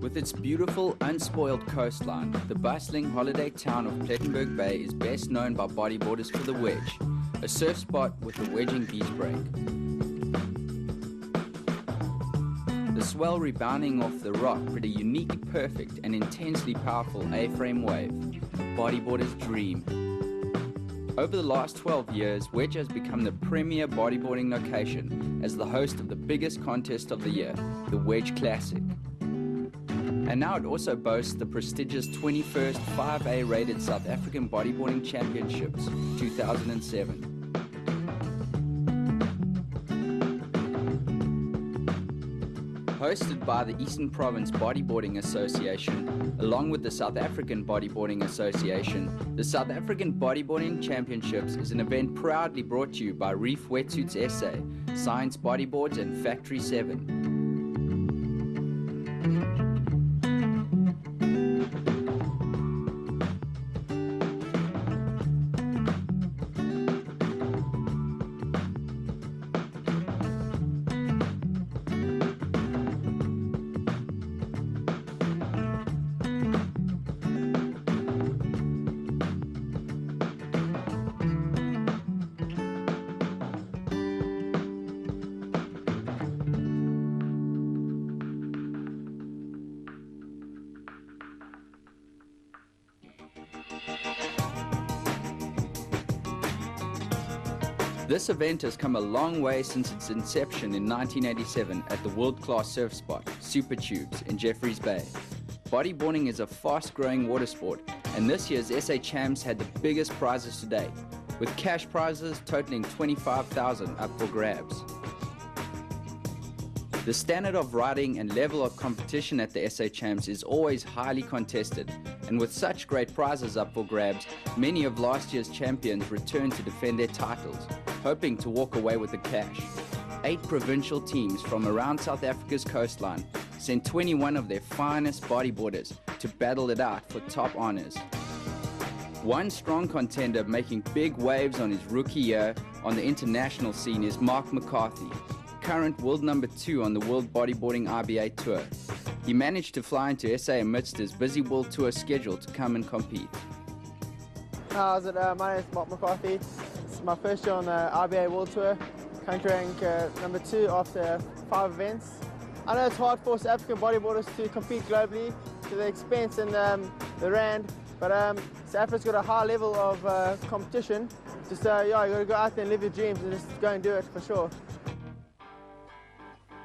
With its beautiful, unspoiled coastline, the bustling holiday town of Plettenberg Bay is best known by bodyboarders for the wedge, a surf spot with a wedging beach break. The swell rebounding off the rock creates a uniquely perfect and intensely powerful A-frame wave, bodyboarder's dream. Over the last 12 years, Wedge has become the premier bodyboarding location as the host of the biggest contest of the year, the Wedge Classic. And now it also boasts the prestigious 21st 5A rated South African Bodyboarding Championships 2007. Hosted by the Eastern Province Bodyboarding Association, along with the South African Bodyboarding Association, the South African Bodyboarding Championships is an event proudly brought to you by Reef Wetsuits SA, Science Bodyboards and Factory 7. This event has come a long way since its inception in 1987 at the world-class surf spot, Supertubes, in Jeffreys Bay. Bodyboarding is a fast-growing water sport, and this year's SA Champs had the biggest prizes to date, with cash prizes totaling $25,000 up for grabs. The standard of riding and level of competition at the SA Champs is always highly contested, and with such great prizes up for grabs, many of last year's champions return to defend their titles, hoping to walk away with the cash. 8 provincial teams from around South Africa's coastline sent 21 of their finest bodyboarders to battle it out for top honours. One strong contender making big waves on his rookie year on the international scene is Mark McCarthy, current world number 2 on the World Bodyboarding IBA Tour. He managed to fly into SA amidst his busy world tour schedule to come and compete. How's it? My name is Mark McCarthy. It's my first year on the IBA World Tour. Currently rank number 2 after 5 events. I know it's hard for South African bodyboarders to compete globally to the expense in the rand, but South Africa's got a high level of competition. Just yeah, you got to go out there and live your dreams and just go and do it for sure.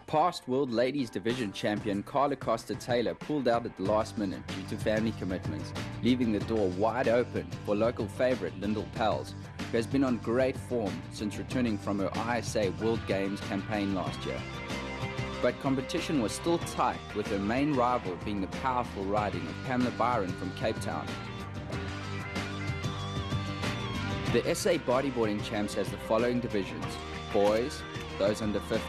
Past World Ladies Division champion Carla Costa-Taylor pulled out at the last minute due to family commitments, leaving the door wide open for local favourite Lyndall Pels, who has been on great form since returning from her ISA World Games campaign last year. But competition was still tight, with her main rival being the powerful riding of Pamela Byron from Cape Town. The SA Bodyboarding Champs has the following divisions: boys, those under 50,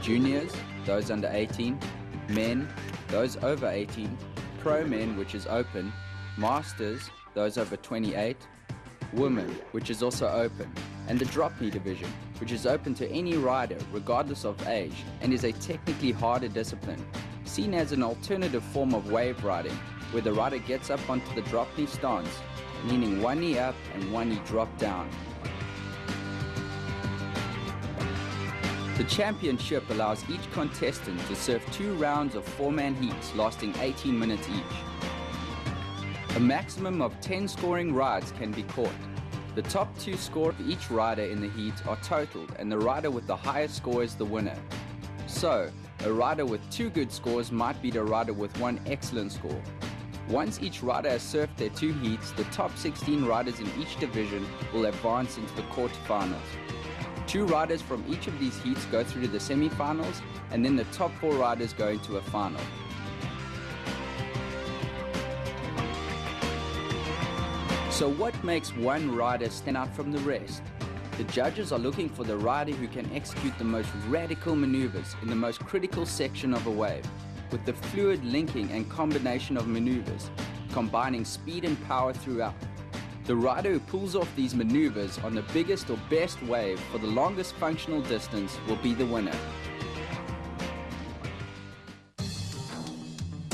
juniors, those under 18, men, those over 18, pro men, which is open, masters, those over 28, women, which is also open, and the drop knee division, which is open to any rider regardless of age and is a technically harder discipline, seen as an alternative form of wave riding, where the rider gets up onto the drop knee stance, meaning one knee up and one knee drop down. The championship allows each contestant to surf 2 rounds of 4-man heats lasting 18 minutes each. A maximum of 10 scoring rides can be caught. The top 2 scores of each rider in the heat are totaled, and the rider with the highest score is the winner. So, a rider with 2 good scores might beat a rider with 1 excellent score. Once each rider has surfed their 2 heats, the top 16 riders in each division will advance into the quarterfinals. 2 riders from each of these heats go through to the semi-finals, and then the top 4 riders go into a final. So what makes one rider stand out from the rest? The judges are looking for the rider who can execute the most radical maneuvers in the most critical section of a wave, with the fluid linking and combination of maneuvers, combining speed and power throughout. The rider who pulls off these maneuvers on the biggest or best wave for the longest functional distance will be the winner.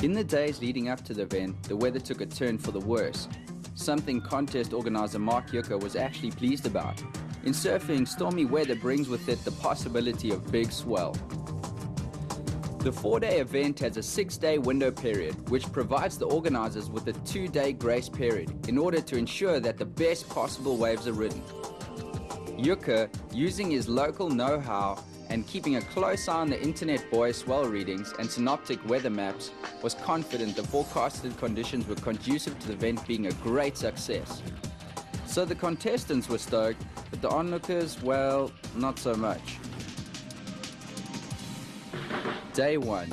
In the days leading up to the event, the weather took a turn for the worse, something contest organizer Mark Yucker was actually pleased about. In surfing, stormy weather brings with it the possibility of big swell. The 4-day event has a 6-day window period, which provides the organizers with a 2-day grace period in order to ensure that the best possible waves are ridden. Yucker, using his local know-how and keeping a close eye on the internet buoy swell readings and synoptic weather maps, was confident the forecasted conditions were conducive to the event being a great success. So the contestants were stoked, but the onlookers, well, not so much. Day 1.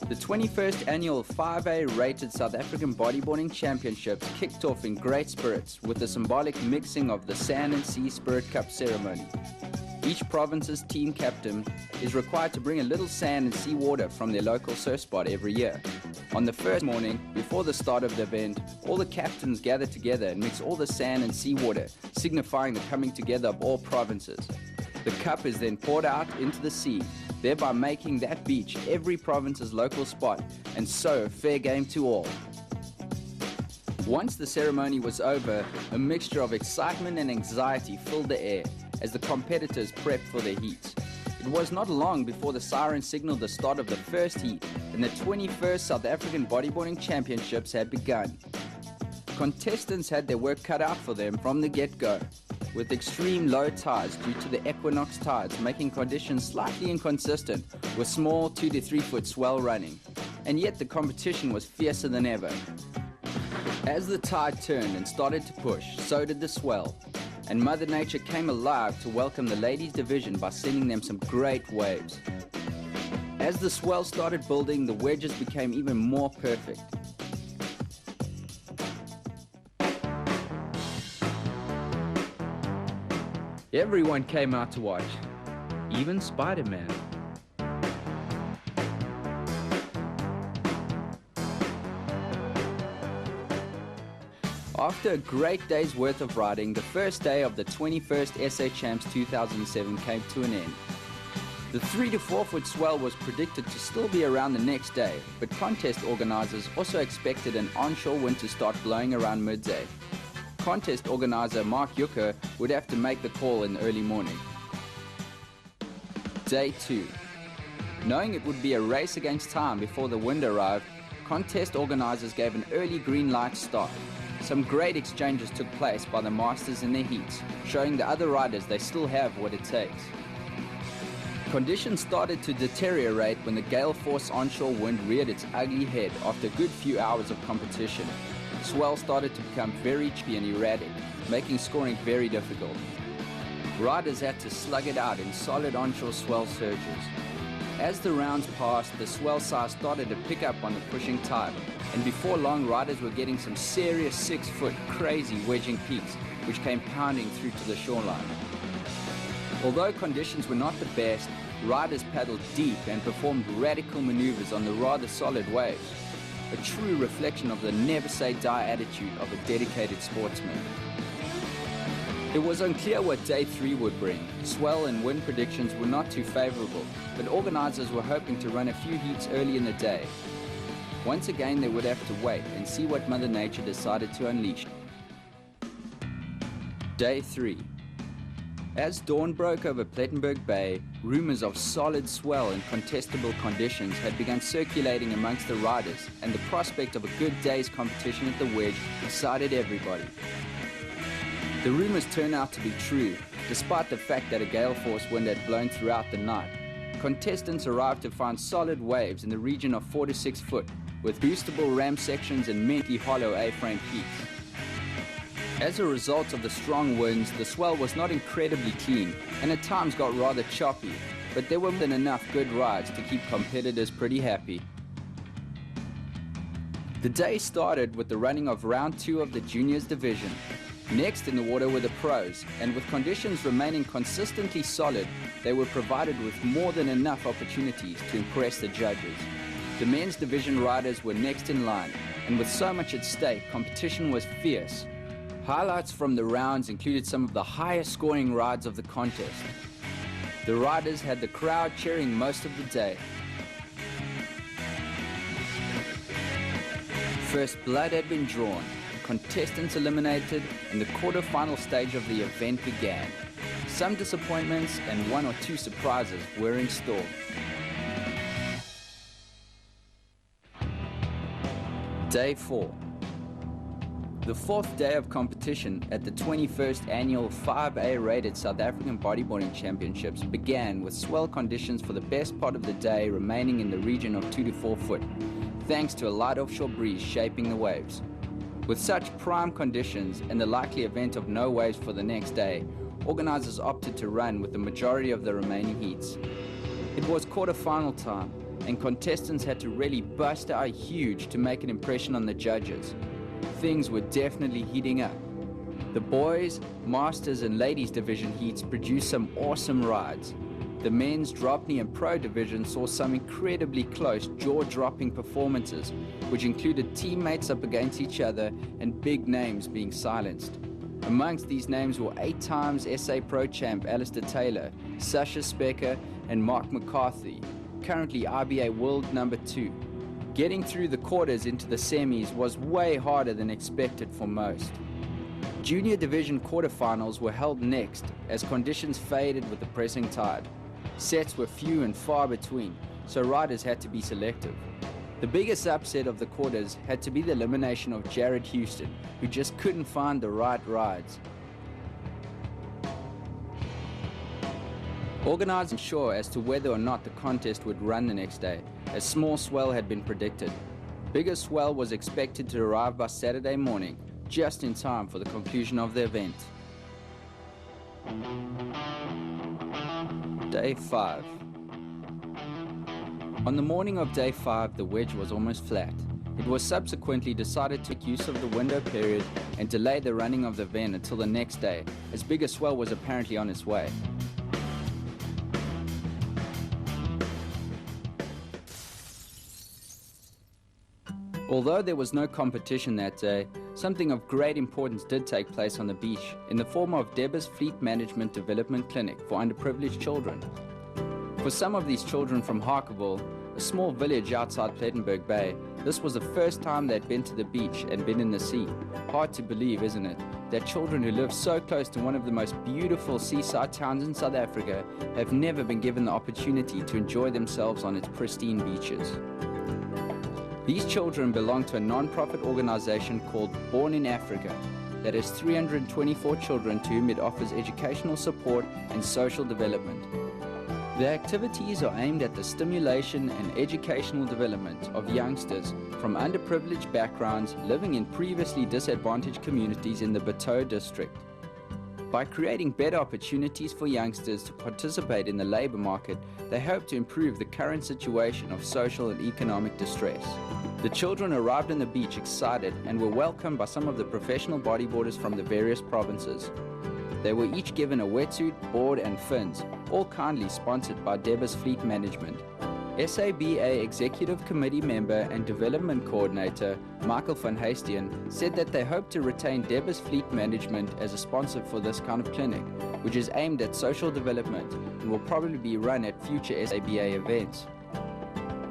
The 21st annual 5A rated South African Bodyboarding Championships kicked off in great spirits with the symbolic mixing of the Sand and Sea Spirit Cup ceremony. Each province's team captain is required to bring a little sand and sea water from their local surf spot every year. On the first morning, before the start of the event, all the captains gather together and mix all the sand and sea water, signifying the coming together of all provinces. The cup is then poured out into the sea, thereby making that beach every province's local spot, and so fair game to all. Once the ceremony was over, a mixture of excitement and anxiety filled the air as the competitors prepped for their heats. It was not long before the siren signaled the start of the first heat, and the 21st South African Bodyboarding Championships had begun. Contestants had their work cut out for them from the get-go, with extreme low tides due to the equinox tides making conditions slightly inconsistent with small 2 to 3 foot swell running, and yet the competition was fiercer than ever. As the tide turned and started to push, so did the swell, and Mother Nature came alive to welcome the ladies division by sending them some great waves. As the swell started building, the wedges became even more perfect. Everyone came out to watch, even Spider-Man. After a great day's worth of riding, the first day of the 21st SA Champs 2007 came to an end. The 3 to 4 foot swell was predicted to still be around the next day, but contest organizers also expected an onshore wind to start blowing around midday. Contest organizer Mark Yucker would have to make the call in the early morning. Day 2. Knowing it would be a race against time before the wind arrived, contest organizers gave an early green light start. Some great exchanges took place by the masters in their heats, showing the other riders they still have what it takes. Conditions started to deteriorate when the gale force onshore wind reared its ugly head after a good few hours of competition. Swell started to become very chippy and erratic, making scoring very difficult. Riders had to slug it out in solid onshore swell surges. As the rounds passed, the swell size started to pick up on the pushing tide, and before long riders were getting some serious 6 foot crazy wedging peaks which came pounding through to the shoreline. Although conditions were not the best, riders paddled deep and performed radical maneuvers on the rather solid waves, a true reflection of the never say die attitude of a dedicated sportsman. It was unclear what day 3 would bring. Swell and wind predictions were not too favorable, but organizers were hoping to run a few heats early in the day. Once again, they would have to wait and see what Mother Nature decided to unleash. Day 3. As dawn broke over Plettenberg Bay, rumors of solid swell and contestable conditions had begun circulating amongst the riders, and the prospect of a good day's competition at the wedge excited everybody. The rumors turned out to be true, despite the fact that a gale force wind had blown throughout the night. Contestants arrived to find solid waves in the region of 4 to 6 foot, with boostable ram sections and many hollow A-frame peaks. As a result of the strong winds, the swell was not incredibly clean, and at times got rather choppy, but there were more than enough good rides to keep competitors pretty happy. The day started with the running of round 2 of the juniors division. Next in the water were the pros, and with conditions remaining consistently solid, they were provided with more than enough opportunities to impress the judges. The men's division riders were next in line, and with so much at stake, competition was fierce. Highlights from the rounds included some of the highest scoring rides of the contest. The riders had the crowd cheering most of the day. First blood had been drawn, contestants eliminated, and the quarter-final stage of the event began. Some disappointments and one or two surprises were in store. Day 4. The fourth day of competition at the 21st annual 5A rated South African Bodyboarding Championships began with swell conditions for the best part of the day remaining in the region of 2 to 4 foot, thanks to a light offshore breeze shaping the waves. With such prime conditions and the likely event of no waves for the next day, organizers opted to run with the majority of the remaining heats. It was quarter-final time, and contestants had to really bust out huge to make an impression on the judges. Things were definitely heating up. The boys, masters and ladies division heats produced some awesome rides. The men's drop knee and pro division saw some incredibly close jaw-dropping performances, which included teammates up against each other and big names being silenced. Amongst these names were 8 times SA Pro Champ Alistair Taylor, Sasha Specker and Mark McCarthy, currently IBA World number 2. Getting through the quarters into the semis was way harder than expected for most. Junior division quarterfinals were held next as conditions faded with the pressing tide. Sets were few and far between, so riders had to be selective. The biggest upset of the quarters had to be the elimination of Jared Houston, who just couldn't find the right rides. Organizers weren't sure as to whether or not the contest would run the next day, as small swell had been predicted. Bigger swell was expected to arrive by Saturday morning, just in time for the conclusion of the event. Day 5. On the morning of Day 5, the wedge was almost flat. It was subsequently decided to make use of the window period and delay the running of the event until the next day, as bigger swell was apparently on its way. Although there was no competition that day, something of great importance did take place on the beach in the form of Deba's Fleet Management Development Clinic for underprivileged children. For some of these children from Harkerville, a small village outside Plettenberg Bay, this was the first time they'd been to the beach and been in the sea. Hard to believe, isn't it, that children who live so close to one of the most beautiful seaside towns in South Africa have never been given the opportunity to enjoy themselves on its pristine beaches. These children belong to a non-profit organization called Born in Africa that has 324 children to whom it offers educational support and social development. The activities are aimed at the stimulation and educational development of youngsters from underprivileged backgrounds living in previously disadvantaged communities in the Bateau district. By creating better opportunities for youngsters to participate in the labor market, they hope to improve the current situation of social and economic distress. The children arrived on the beach excited and were welcomed by some of the professional bodyboarders from the various provinces. They were each given a wetsuit, board and fins, all kindly sponsored by Deba's Fleet Management. SABA Executive Committee member and Development Coordinator Michael van Hastien said that they hope to retain Deba's Fleet Management as a sponsor for this kind of clinic, which is aimed at social development and will probably be run at future SABA events.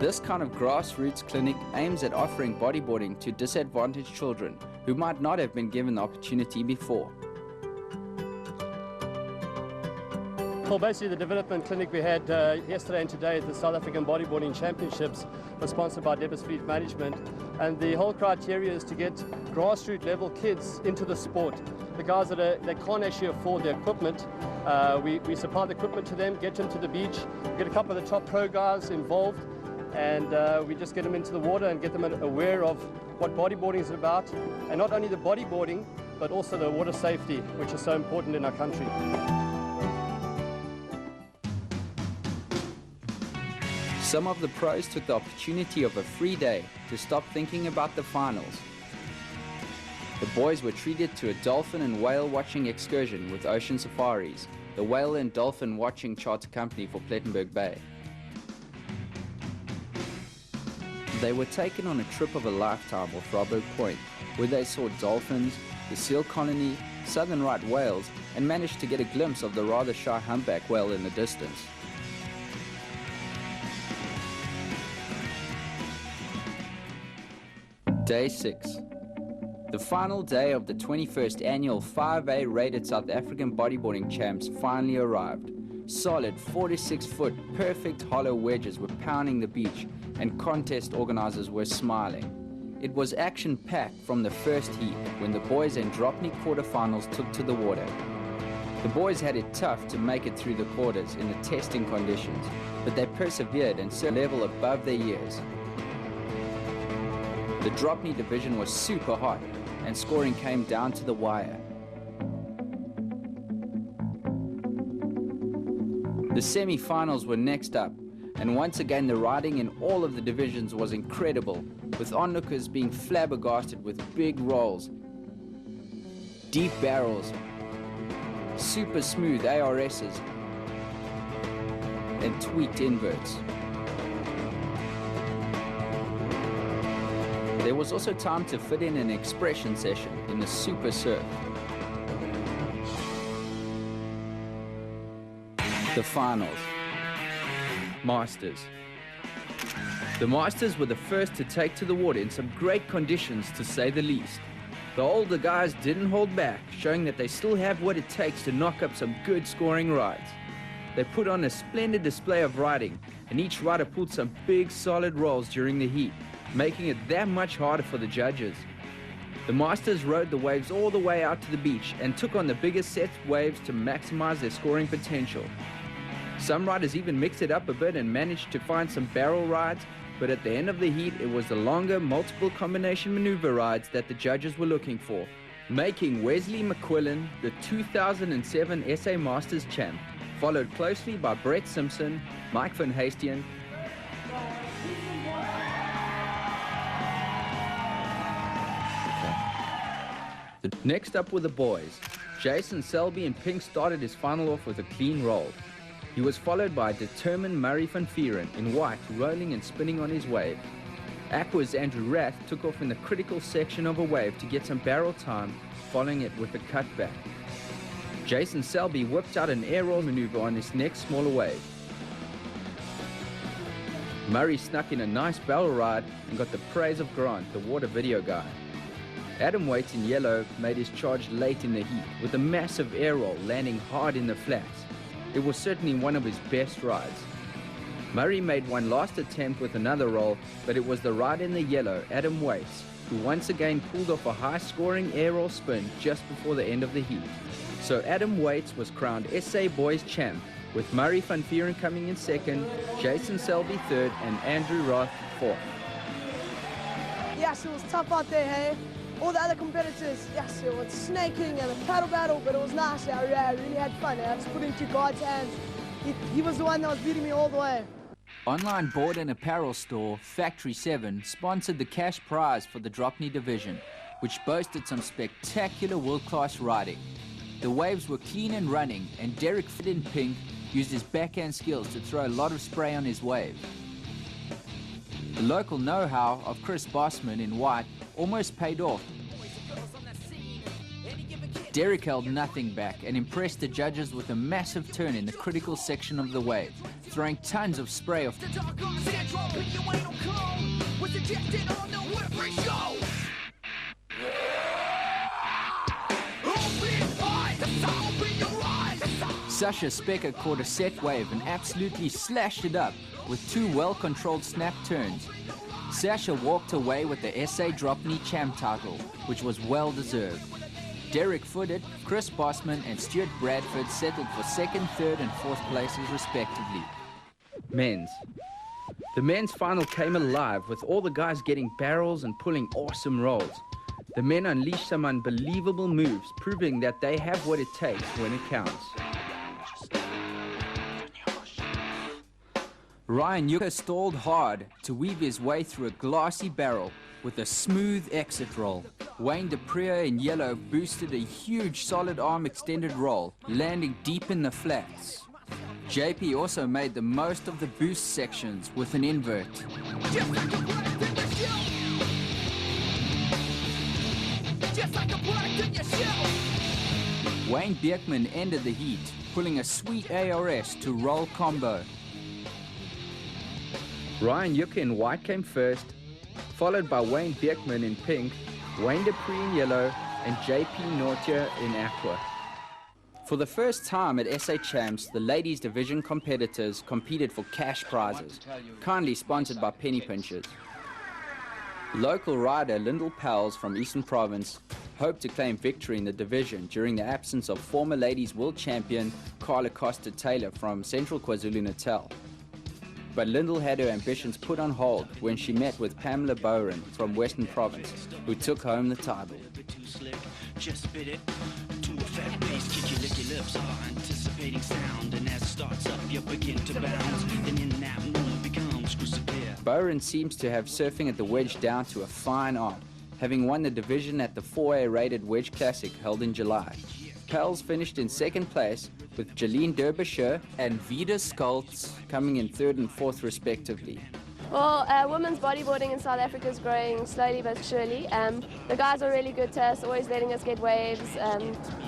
This kind of grassroots clinic aims at offering bodyboarding to disadvantaged children who might not have been given the opportunity before. Well, basically the development clinic we had yesterday and today at the South African Bodyboarding Championships was sponsored by Deba's Fleet Management, and the whole criteria is to get grassroots level kids into the sport. The guys that they can't actually afford the equipment, we supply the equipment to them, get them to the beach, get a couple of the top pro guys involved, and we just get them into the water and get them aware of what bodyboarding is about, and not only the bodyboarding but also the water safety, which is so important in our country. Some of the pros took the opportunity of a free day to stop thinking about the finals. The boys were treated to a dolphin and whale watching excursion with Ocean Safaris, the whale and dolphin watching charter company for Plettenberg Bay. They were taken on a trip of a lifetime off Robert Point, where they saw dolphins, the seal colony, southern right whales, and managed to get a glimpse of the rather shy humpback whale in the distance. Day 6. The final day of the 21st annual 5A rated South African Bodyboarding Champs finally arrived. Solid 46-foot perfect hollow wedges were pounding the beach, and contest organizers were smiling. It was action-packed from the first heat when the boys and Dropney quarterfinals took to the water. The boys had it tough to make it through the quarters in the testing conditions, but they persevered and set a level above their years. The Dropney division was super hot, and scoring came down to the wire. The semi-finals were next up, and once again the riding in all of the divisions was incredible, with onlookers being flabbergasted with big rolls, deep barrels, super smooth ARSs, and tweaked inverts. There was also time to fit in an expression session in the super surf. The finals. Masters. The Masters were the first to take to the water in some great conditions, to say the least. The older guys didn't hold back, showing that they still have what it takes to knock up some good scoring rides. They put on a splendid display of riding, and each rider pulled some big solid rolls during the heat, making it that much harder for the judges. The Masters rode the waves all the way out to the beach and took on the biggest set waves to maximize their scoring potential. Some riders even mixed it up a bit and managed to find some barrel rides, but at the end of the heat it was the longer multiple combination maneuver rides that the judges were looking for, making Wesley McQuillan the 2007 SA Masters champ, followed closely by Brett Simpson, Mike Van Hastian, Next up were the boys. Jason Selby in pink started his final off with a clean roll. He was followed by determined Murray van Vieren in white, rolling and spinning on his wave. Aqua's Andrew Rath took off in the critical section of a wave to get some barrel time, following it with a cutback. Jason Selby whipped out an air roll maneuver on his next smaller wave. Murray snuck in a nice barrel ride and got the praise of Grant, the water video guy. Adam Waite in yellow made his charge late in the heat with a massive air roll landing hard in the flats. It was certainly one of his best rides. Murray made one last attempt with another roll, but it was the rider in the yellow, Adam Waite, who once again pulled off a high-scoring air roll spin just before the end of the heat. So Adam Waite was crowned SA Boys champ, with Murray van Vieren coming in second, Jason Selby third, and Andrew Roth fourth. Yes, it was tough out there, hey? All the other competitors, yes, it was snaking and a paddle battle, but it was nice. I really had fun. I just put into God's hands. He was the one that was beating me all the way. Online board and apparel store Factory 7 sponsored the cash prize for the Dropney division, which boasted some spectacular world-class riding. The waves were clean and running, and Derek Fit in pink used his backhand skills to throw a lot of spray on his wave. The local know-how of Chris Bossman in white almost paid off. Derek held nothing back and impressed the judges with a massive turn in the critical section of the wave, throwing tons of spray off. Sasha Specker caught a set wave and absolutely slashed it up with two well-controlled snap turns. Sasha walked away with the SA Dropney champ title, which was well-deserved. Derek Footed, Chris Bossman and Stuart Bradford settled for second, third and fourth places respectively. Men's. The men's final came alive with all the guys getting barrels and pulling awesome rolls. The men unleashed some unbelievable moves, proving that they have what it takes when it counts. Ryan Yucca stalled hard to weave his way through a glassy barrel with a smooth exit roll. Wayne DePriere in yellow boosted a huge solid arm extended roll, landing deep in the flats. JP also made the most of the boost sections with an invert. Wayne Beekman ended the heat, pulling a sweet ARS to roll combo. Ryan Yucca in white came first, followed by Wayne Beekman in pink, Wayne Dupree in yellow, and JP Nortier in aqua. For the first time at SA Champs, the ladies division competitors competed for cash prizes, kindly sponsored by Penny Pinchers. Local rider Lyndall Pals from Eastern Province hoped to claim victory in the division during the absence of former ladies world champion Carla Costa-Taylor from Central KwaZulu-Natal. But Lyndall had her ambitions put on hold when she met with Pamela Bowen from Western Province, who took home the title. Bowen seems to have surfing at the wedge down to a fine art, having won the division at the 4A rated Wedge Classic held in July. Pels finished in second place, with Jeline Derbyshire and Vida Skultz coming in third and fourth respectively. Well, women's bodyboarding in South Africa is growing slowly but surely. The guys are really good to us, always letting us get waves.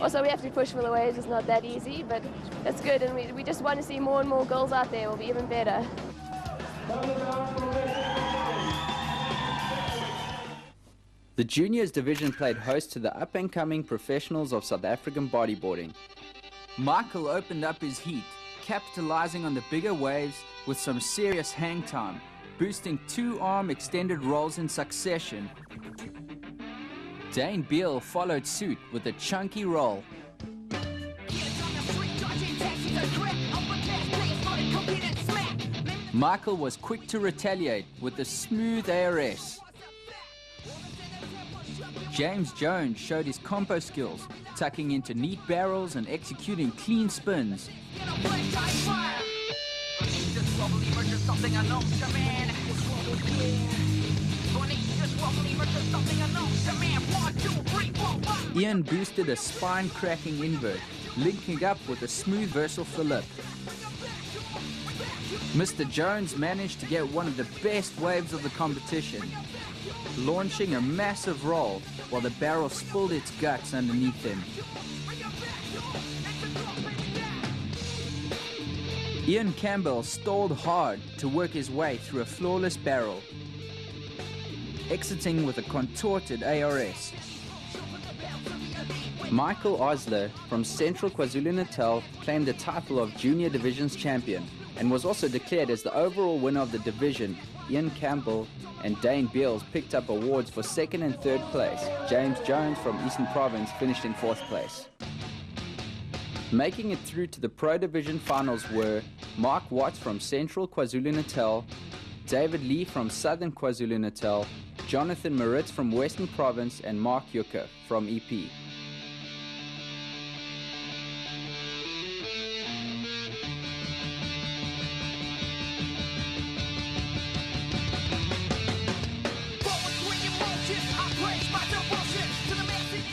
Also, we have to push for the waves, it's not that easy, but it's good, and we just want to see more and more girls out there. It will be even better. The juniors division played host to the up-and-coming professionals of South African bodyboarding. Michael opened up his heat, capitalizing on the bigger waves with some serious hang time, boosting 2-arm extended rolls in succession. Dane Beale followed suit with a chunky roll. Michael was quick to retaliate with a smooth ARS. James Jones showed his compo skills, tucking into neat barrels and executing clean spins. Ian boosted a spine-cracking invert, linking up with a smooth versal flip. Mr. Jones managed to get one of the best waves of the competition, launching a massive roll while the barrel spilled its guts underneath him. Ian Campbell stalled hard to work his way through a flawless barrel, exiting with a contorted ARS. Michael Osler from Central KwaZulu-Natal claimed the title of Junior Divisions champion and was also declared as the overall winner of the division. Ian Campbell and Dane Beals picked up awards for second and third place. James Jones from Eastern Province finished in fourth place. Making it through to the Pro Division finals were Mark Watts from Central KwaZulu-Natal, David Lee from Southern KwaZulu-Natal, Jonathan Maritz from Western Province, and Mark Yucker from EP.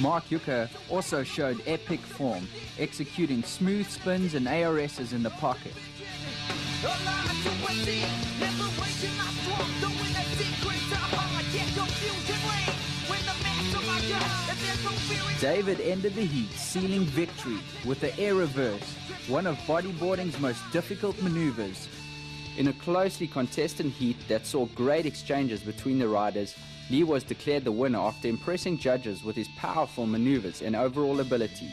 Mark Yucker also showed epic form, executing smooth spins and ARSs in the pocket. David ended the heat, sealing victory with the air reverse, one of bodyboarding's most difficult maneuvers. In a closely contested heat that saw great exchanges between the riders, Lee was declared the winner after impressing judges with his powerful maneuvers and overall ability.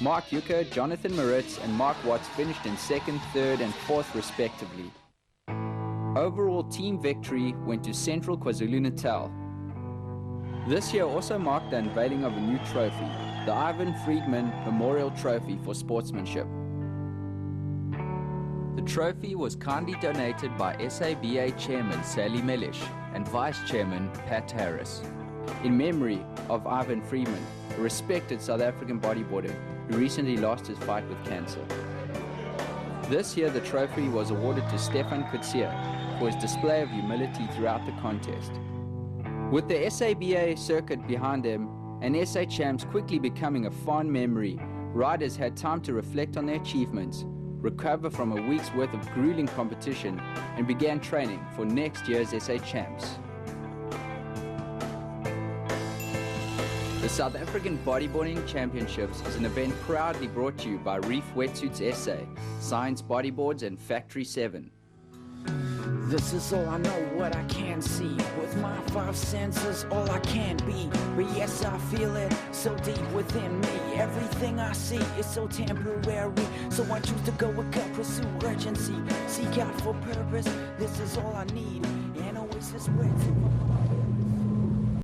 Mark Yucker, Jonathan Maritz, and Mark Watts finished in second, third, and fourth respectively. Overall team victory went to Central KwaZulu-Natal. This year also marked the unveiling of a new trophy, the Ivan Friedman Memorial Trophy for Sportsmanship. The trophy was kindly donated by SABA Chairman Sally Mellish and Vice Chairman Pat Harris, in memory of Ivan Friedman, a respected South African bodyboarder who recently lost his fight with cancer. This year the trophy was awarded to Stefan Kutsia for his display of humility throughout the contest. With the SABA circuit behind them and SA Champs quickly becoming a fond memory, riders had time to reflect on their achievements, recover from a week's worth of grueling competition, and began training for next year's SA Champs. The South African Bodyboarding Championships is an event proudly brought to you by Reef Wetsuits SA, Science Bodyboards and Factory 7. This is all I know, what I can see. With my five senses, all I can be. But yes, I feel it so deep within me. Everything I see is so temporary. So I choose to go with gut, pursue urgency. Seek out for purpose, this is all I need. An oasis where to